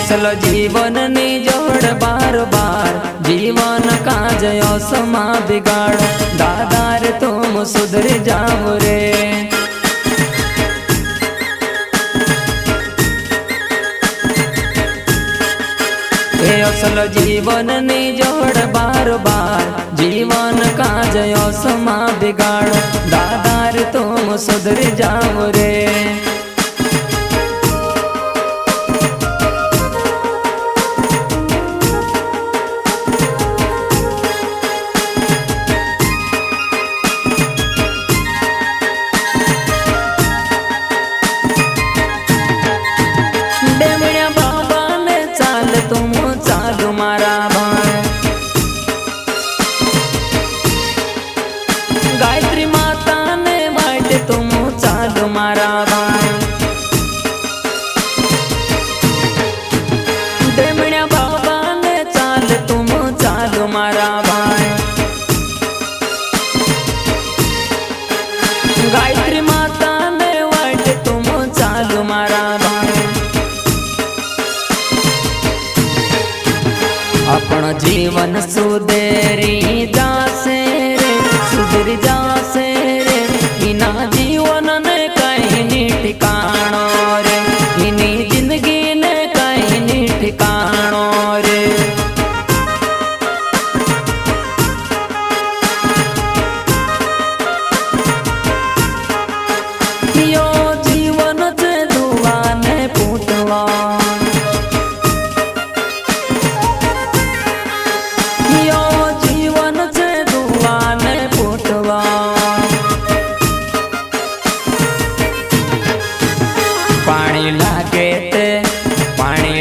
असलो जीवन नी जोड़ बार बार जीवन काज असमा बिगाड़ दादार तुम सुधर जाओ रे। असलो जीवन नी जोड़ बार बार जीवन काज असमा बिगाड़ दादार तुम सुधर जाओ रे। गायत्री माता ने वाट तुम चालो मारा भाई डेमण्या बाबा ने चाल तुम चालो मारा भाई गायत्री माता ने वाट तुम चालो मारा भाई अपन जीवन सुधेरी जासे रे सुधरी जासे रे इना जीवन ने कहीं नी ठिकाणो रे इनी जिंदगी ने कहीं नी ठिकाणो रे। यो जीवन से दुआ ने पूतवा यो जीवन से दुआ ने पूतवा पानी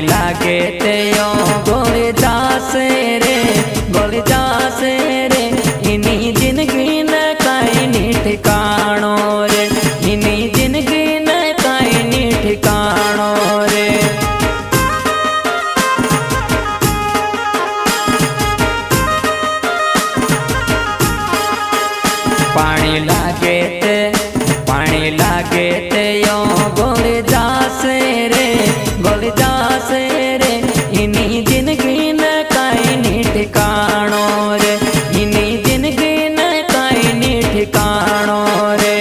लागे ते यो गोली जासे रे इनी जिंदगी ने कहीं नी ठिकाणो रे इनी जिंदगी ने कहीं नी ठिकाणो रे। पानी लागे ते यो गोली जासे रे इनी जिंदगी ने कहीं नी ठिकाणो रे इनी जिंदगी ने कहीं नी ठिकाणो रे।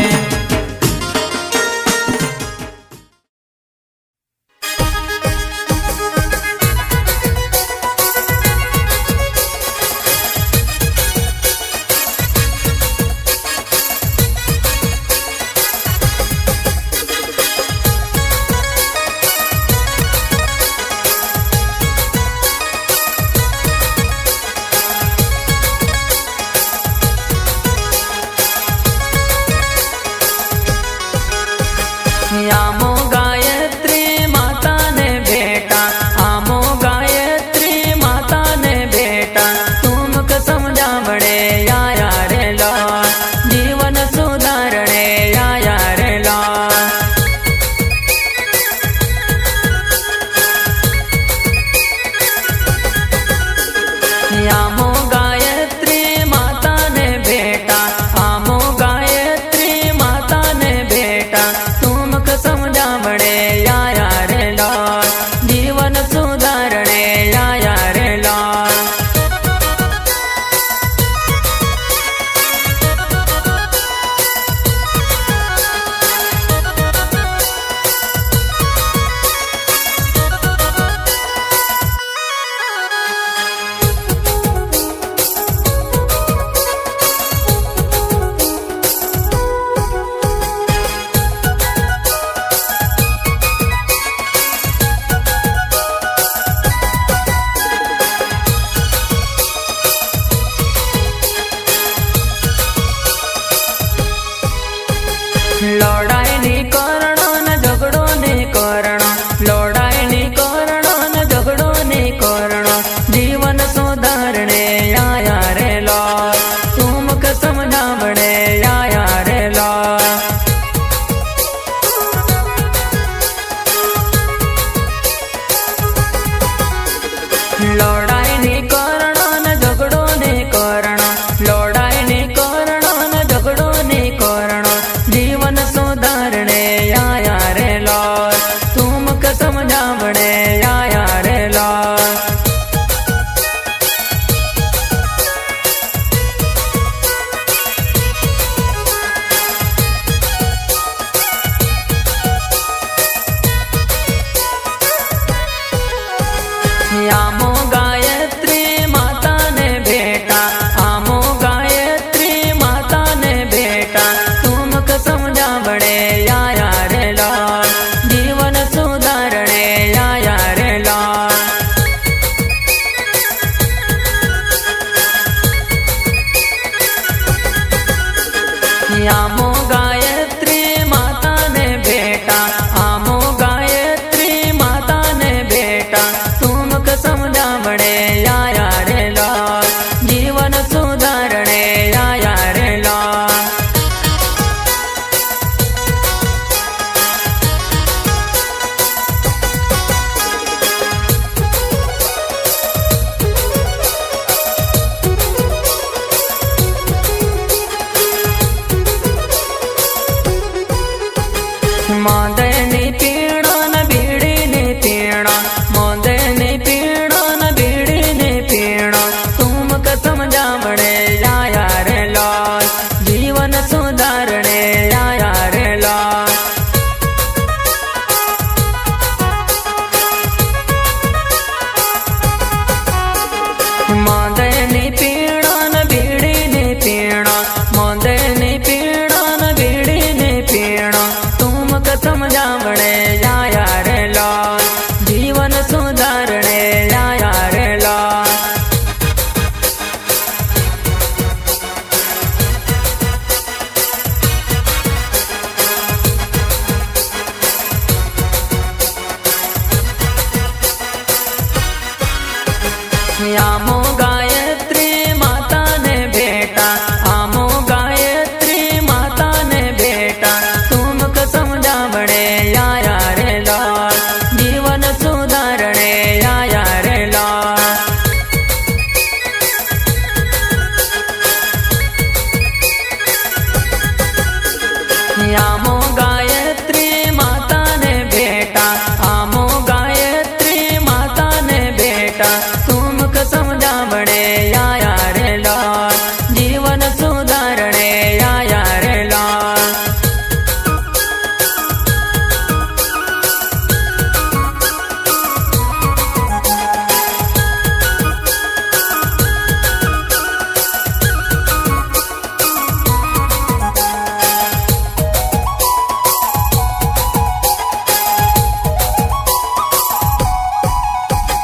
आमो गायत्री माता ने बेटा, आमो गायत्री माता ने बेटा, तुमक समझावणे आया रे लाल, जीवन सुधारणे आया रे लाल। मोदे नी पीणो न बीड़ी नी पीणो, मोदे नी पीणो न बीड़ी नी पीणो, तुमक समझावणे आया रे लाल, जीवन सुधारणे आया रे लाल। मोदे नी पीणो न बीड़ी नी पीणो, मोदे नी पीणो न बीड़ी नी पीणो, तुमक समझावणे आया रे लाल, जीवन सुधारणे आया रे लाल। आमो गायत्री माता ने बेटा, आमो गायत्री माता ने बेटा, तुमक समझावणे आया रे लाल, जीवन सुधारणे आया रे लाल। आमो गायत्री माता ने बेटा, आमो गायत्री माता ने बेटा, तुमक समझावणे आया रे लाल, जीवन सुधारणे आया रे लाल।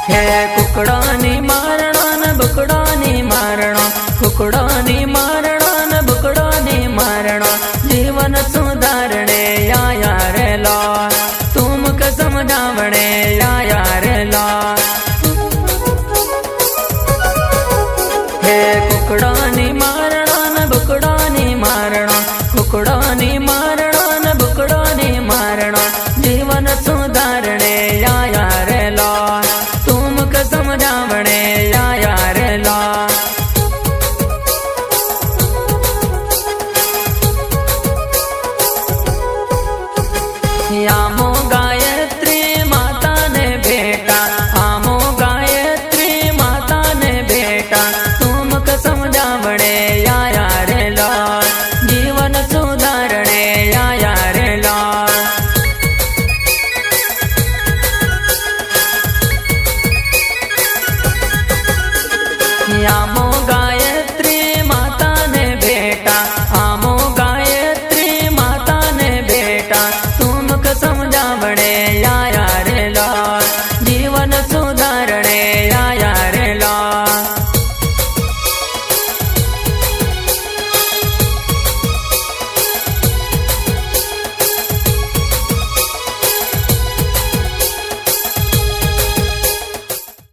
हे कुकड़ो नी मारणो न बुकड़ो नी मारणो, कुकड़ो नी मारणो न बुकड़ो नी मारणो, जीवन सुधारणे आया रे लाल, तुमक समझावणे आया रे लाल। हे कुकड़ो नी मारणो न बुकड़ो नी मारणो, कुकड़ो